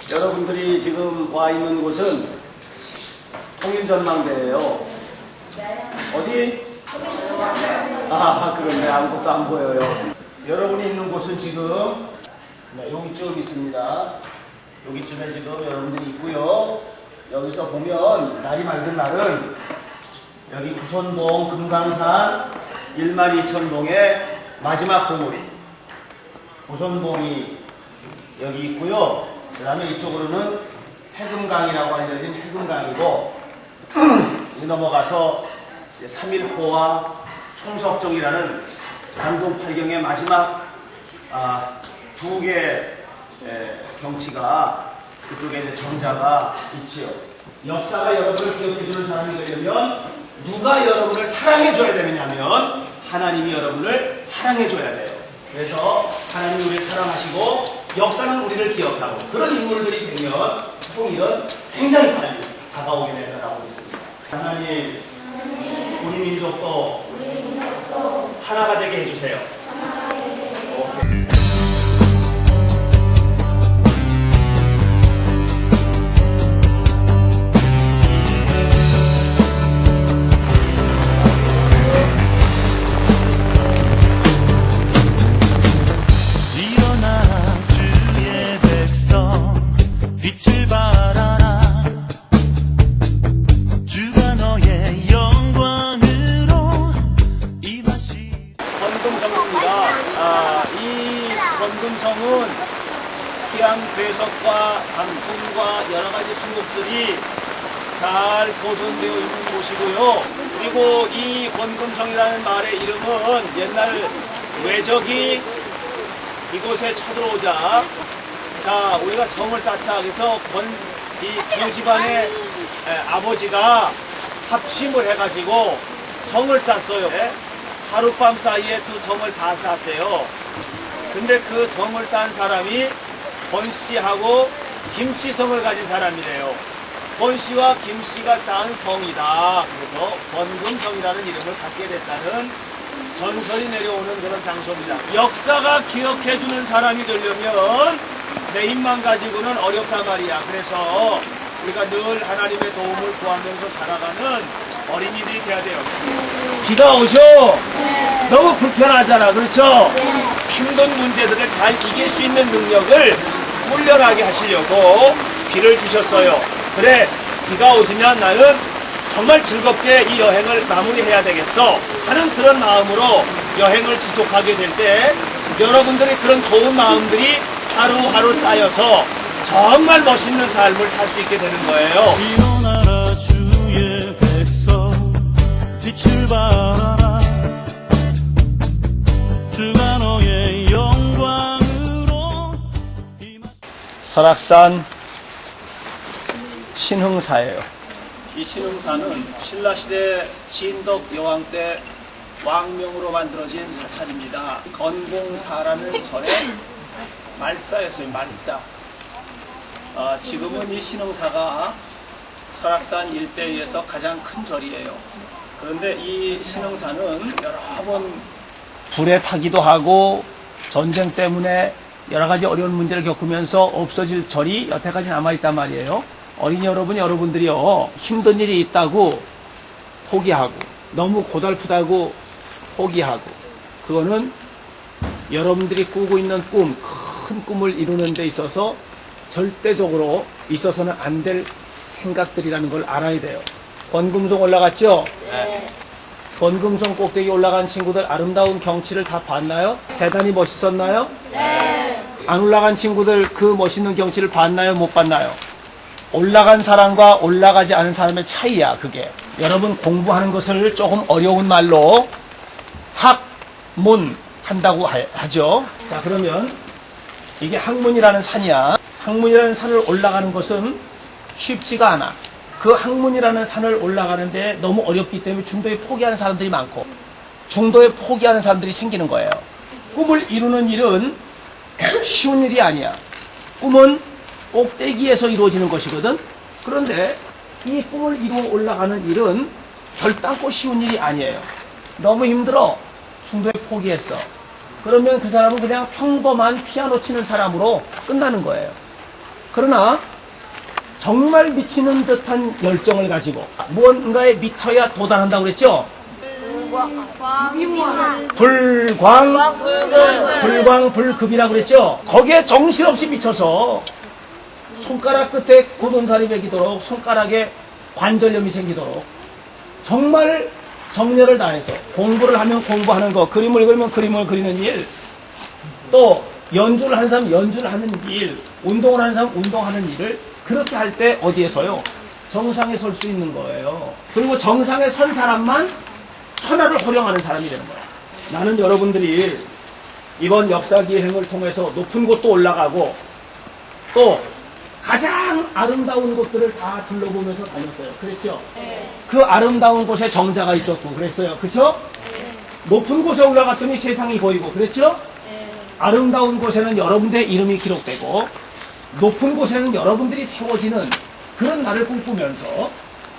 여러분들이 지금 와 있는 곳은 통일전망대예요. 어디? 아, 그런데 아무것도 안 보여요. 여러분이 있는 곳은 지금 여기쯤 있습니다. 여기쯤에 지금 여러분들이 있고요. 여기서 보면 날이 맑은 날은 여기 구선봉 금강산 12,000봉의 마지막 봉우리 구선봉이 여기 있고요. 그 다음에 이쪽으로는 해금강이라고 알려진 해금강이고 이 넘어가서 3.1포와 총석정이라는 관동 8경의 마지막 두 개의 경치가 그쪽에 이제 정자가 있지요. 역사가 여러분을 기억해주는 사람이 되려면 누가 여러분을 사랑해줘야 되느냐면 하나님이 여러분을 사랑해줘야 돼요. 그래서 하나님이 우리를 사랑하시고 역사는 우리를 기억하고 그런 인물들이 되면 통일은 굉장히 빨리 다가오게 되더라고 있습니다. 하나님, 우리 민족도 하나가 되게 해주세요. 일어나 주의 백성 빛을 발하라 주가 너의 영광으로 임하시 권금성입니다. 이 권금성은 희양 괴석과 단풍과 여러 가지 순국들이 잘 보존되어 있는 곳이고요. 그리고 이 권금성이라는 말의 이름은 옛날 외적이 이곳에 쳐들어오자 자 우리가 성을 쌓자 그래서 이 두 집안의 아버지가 합심을 해가지고 성을 쌓았어요. 하룻밤 사이에 그 성을 다 쌓았대요. 근데 그 성을 쌓은 사람이 권씨하고 김씨성을 가진 사람이래요. 권씨와 김씨가 쌓은 성이다. 그래서 권금성이라는 이름을 갖게 됐다는 전설이 내려오는 그런 장소입니다. 역사가 기억해주는 사람이 되려면 내 힘만 가지고는 어렵단 말이야. 그래서 우리가 늘 하나님의 도움을 구하면서 살아가는 어린이들이 돼야 돼요. 비가 오죠? 너무 불편하잖아. 그렇죠? 힘든 문제들을 잘 이길 수 있는 능력을 훈련하게 하시려고 비를 주셨어요. 그래, 비가 오시면 나는 정말 즐겁게 이 여행을 마무리해야 되겠어 하는 그런 마음으로 여행을 지속하게 될 때 여러분들의 그런 좋은 마음들이 하루하루 쌓여서 정말 멋있는 삶을 살 수 있게 되는 거예요. 일어나라 주의 백성 빛을 발하라 주가 너의 영광으로 임하시 설악산 신흥사예요. 이 신흥사는 신라시대 진덕 여왕 때 왕명으로 만들어진 사찰입니다. 건공사라는 절의 말사였어요. 말사. 지금은 이 신흥사가 설악산 일대에서 가장 큰 절이에요. 그런데 이 신흥사는 여러 번 불에 타기도 하고 전쟁 때문에 여러 가지 어려운 문제를 겪으면서 없어질 절이 여태까지 남아있단 말이에요. 어린이 여러분들이요, 힘든 일이 있다고 포기하고, 너무 고달프다고 포기하고, 그거는 여러분들이 꾸고 있는 꿈, 큰 꿈을 이루는 데 있어서 절대적으로 있어서는 안 될 생각들이라는 걸 알아야 돼요. 권금송 올라갔죠? 네. 권금송 꼭대기 올라간 친구들 아름다운 경치를 다 봤나요? 대단히 멋있었나요? 네. 안 올라간 친구들 그 멋있는 경치를 봤나요? 못 봤나요? 올라간 사람과 올라가지 않은 사람의 차이야, 그게. 여러분 공부하는 것을 조금 어려운 말로 학문 한다고 하죠. 자, 그러면 이게 학문이라는 산이야. 학문이라는 산을 올라가는 것은 쉽지가 않아. 그 학문이라는 산을 올라가는데 너무 어렵기 때문에 중도에 포기하는 사람들이 많고, 중도에 포기하는 사람들이 생기는 거예요. 꿈을 이루는 일은 쉬운 일이 아니야. 꿈은 꼭대기에서 이루어지는 것이거든. 그런데 이 꿈을 이루어 올라가는 일은 결단코 쉬운 일이 아니에요. 너무 힘들어. 중도에 포기했어. 그러면 그 사람은 그냥 평범한 피아노 치는 사람으로 끝나는 거예요. 그러나 정말 미치는 듯한 열정을 가지고 무언가에 미쳐야 도달한다고 그랬죠? 불광불급이라고 그랬죠? 거기에 정신없이 미쳐서 손가락 끝에 굳은 살이 배기도록, 손가락에 관절염이 생기도록 정말 정열을 다해서 공부를 하면 공부하는 거, 그림을 그리면 그림을 그리는 일, 또 연주를 하는 사람 연주를 하는 일, 운동을 하는 사람 운동하는 일을 그렇게 할 때 어디에서요? 정상에 설 수 있는 거예요. 그리고 정상에 선 사람만 천하를 호령하는 사람이 되는 거예요. 나는 여러분들이 이번 역사기행을 통해서 높은 곳도 올라가고 또 가장 아름다운 곳들을 다 둘러보면서 다녔어요. 그랬죠? 네. 그 아름다운 곳에 정자가 있었고 그랬어요. 그렇죠? 네. 높은 곳에 올라갔더니 세상이 보이고 그랬죠? 네. 아름다운 곳에는 여러분들의 이름이 기록되고 높은 곳에는 여러분들이 세워지는 그런 날을 꿈꾸면서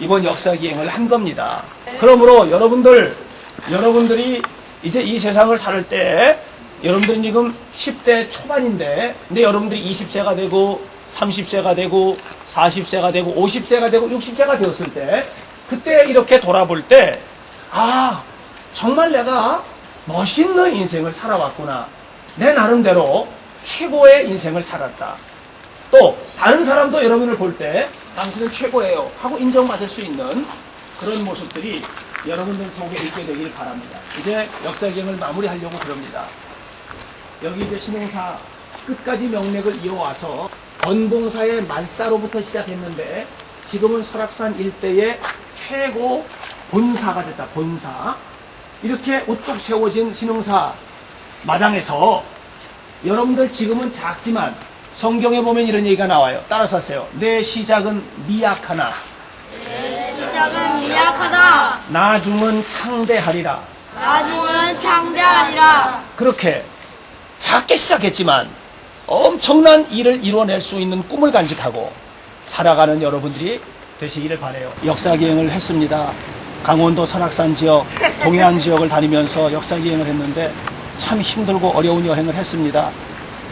이번 역사기행을 한 겁니다. 네. 그러므로 여러분들이 이제 이 세상을 살 때 여러분들은 지금 10대 초반인데 근데 여러분들이 20세가 되고 30세가 되고 40세가 되고 50세가 되고 60세가 되었을 때 그때 이렇게 돌아볼 때 아, 정말 내가 멋있는 인생을 살아왔구나. 내 나름대로 최고의 인생을 살았다. 또 다른 사람도 여러분을 볼 때 당신은 최고예요 하고 인정받을 수 있는 그런 모습들이 여러분들 속에 있게 되길 바랍니다. 이제 역사기행을 마무리하려고 그럽니다. 여기 이제 신흥사 끝까지 명맥을 이어와서 건봉사의 말사로부터 시작했는데 지금은 설악산 일대의 최고 본사가 됐다. 본사. 이렇게 우뚝 세워진 신흥사 마당에서 여러분들 지금은 작지만 성경에 보면 이런 얘기가 나와요. 따라서 하세요. 내 시작은 미약하나 내 시작은 미약하다. 나중은 창대하리라. 나중은 창대하리라. 그렇게 작게 시작했지만 엄청난 일을 이뤄낼 수 있는 꿈을 간직하고 살아가는 여러분들이 되시기를 바라요. 역사기행을 했습니다. 강원도 설악산 지역, 동해안 지역을 다니면서 역사기행을 했는데 참 힘들고 어려운 여행을 했습니다.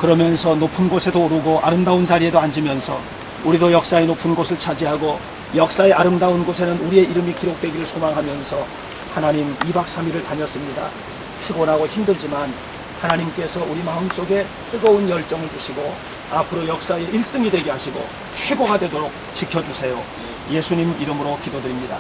그러면서 높은 곳에도 오르고 아름다운 자리에도 앉으면서 우리도 역사의 높은 곳을 차지하고 역사의 아름다운 곳에는 우리의 이름이 기록되기를 소망하면서 하나님 2박 3일을 다녔습니다. 피곤하고 힘들지만 하나님께서 우리 마음속에 뜨거운 열정을 주시고 앞으로 역사의 1등이 되게 하시고 최고가 되도록 지켜주세요. 예수님 이름으로 기도드립니다.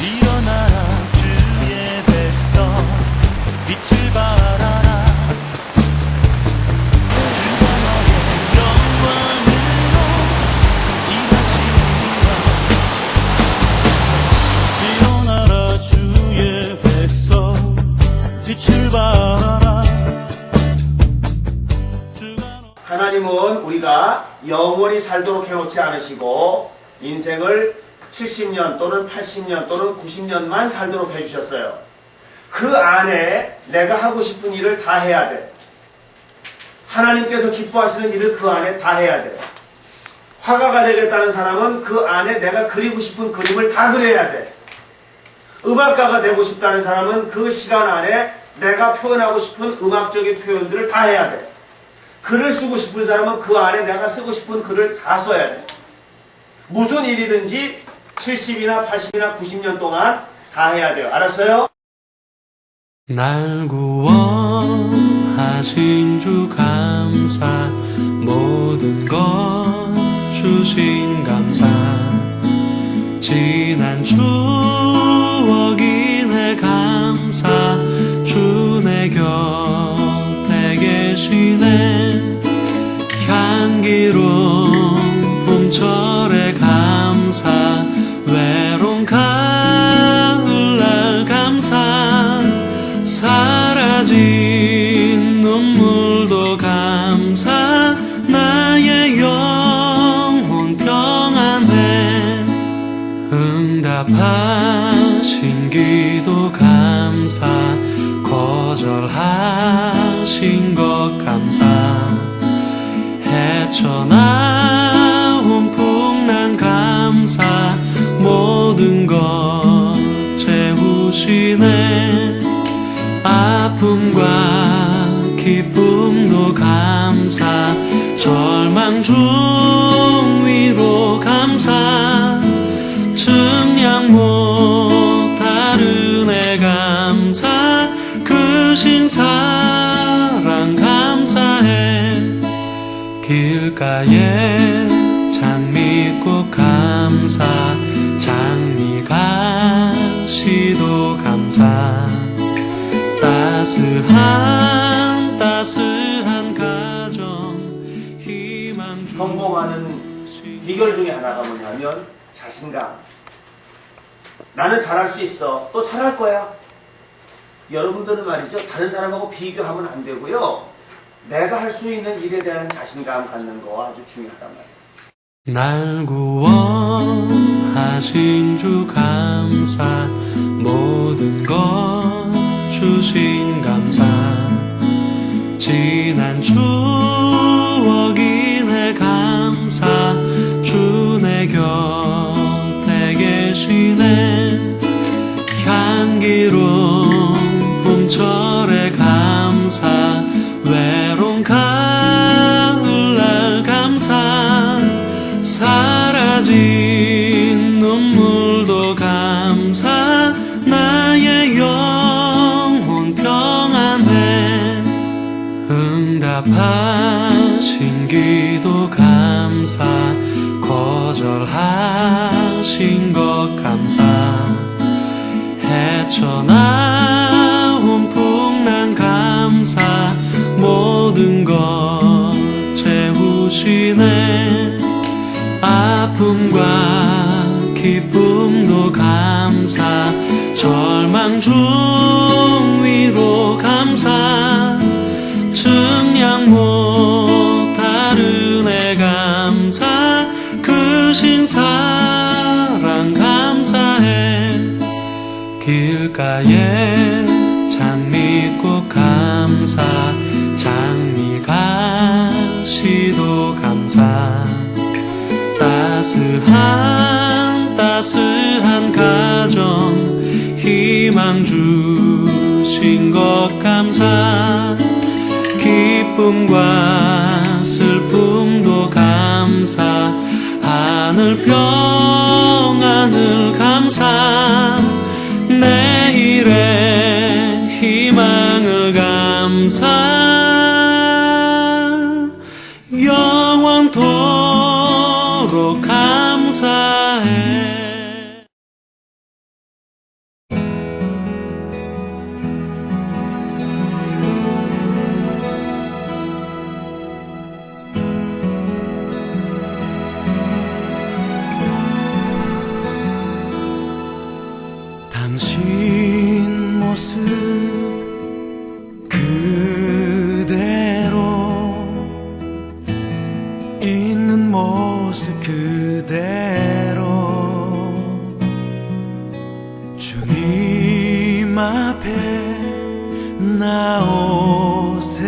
일어나라 주의 백성 빛을 발하라 주가 너의 영광으로 임하시리라. 일어나라 주의 백성 빛을 발하라 주가 하나님은 우리가 영원히 살도록 해놓지 않으시고 인생을 70년 또는 80년 또는 90년만 살도록 해주셨어요. 그 안에 내가 하고 싶은 일을 다 해야 돼. 하나님께서 기뻐하시는 일을 그 안에 다 해야 돼요. 화가가 되겠다는 사람은 그 안에 내가 그리고 싶은 그림을 다 그려야 돼. 음악가가 되고 싶다는 사람은 그 시간 안에 내가 표현하고 싶은 음악적인 표현들을 다 해야 돼. 글을 쓰고 싶은 사람은 그 안에 내가 쓰고 싶은 글을 다 써야 돼. 무슨 일이든지 70이나 80이나 90년 동안 다 해야 돼요. 알았어요? 날 구원하신 주 감사, 모든 것 주신 감사, 지난 추억이네 감사, 주 내 곁에 계시네. 향기로운 봄철에 감사, 외로운 가을날 감사, 사라진 눈물도 감사, 나의 영혼 평안해. 응답하신 기도 감사, 거절하신 것 감사, 헤쳐나온 풍랑 감사, 모든 것 채우시네. 아픔과 기쁨도 감사, 절망 중 위로 감사, 증량 못할 은혜 감사, 크신 사랑 감사해. 길가에 장미꽃 감사, 장미가시도 감사, 따스한 가정 희망 주. 성공하는 비결 중에 하나가 뭐냐면 자신감. 나는 잘할 수 있어. 또 잘할 거야. 여러분들은 말이죠, 다른 사람하고 비교하면 안 되고요, 내가 할 수 있는 일에 대한 자신감 갖는 거 아주 중요하단 말이에요. 날 구원하신 주 감사, 모든 것 주신 감사, 지난 추억이네 감사, 주 내 곁에 계시네. 향기로운 봄철에 감사, 외로운 가을날 감사, 사라진 눈물도 감사, 나의 영혼 평안해. 응답하신 기도 감사, 거절하신 것 감사, 헤쳐나온 풍랑 감사, 모든 것 채우시네. 아픔과 기쁨도 감사, 절망 중 위로 감사, 증량 못할 은혜 감사, 크신 사랑 감사해. 길가에 장미꽃 감사, 장미가시도 감사, 따스한 가정 희망 주신 것 감사, 기쁨과 슬픔도 감사, 하늘 평안을 감사, 내일의 희망을 감사, 영원토록 감사해. 당신 모습 그대로, 있는 모습 그대로, 주님 앞에 나오세요.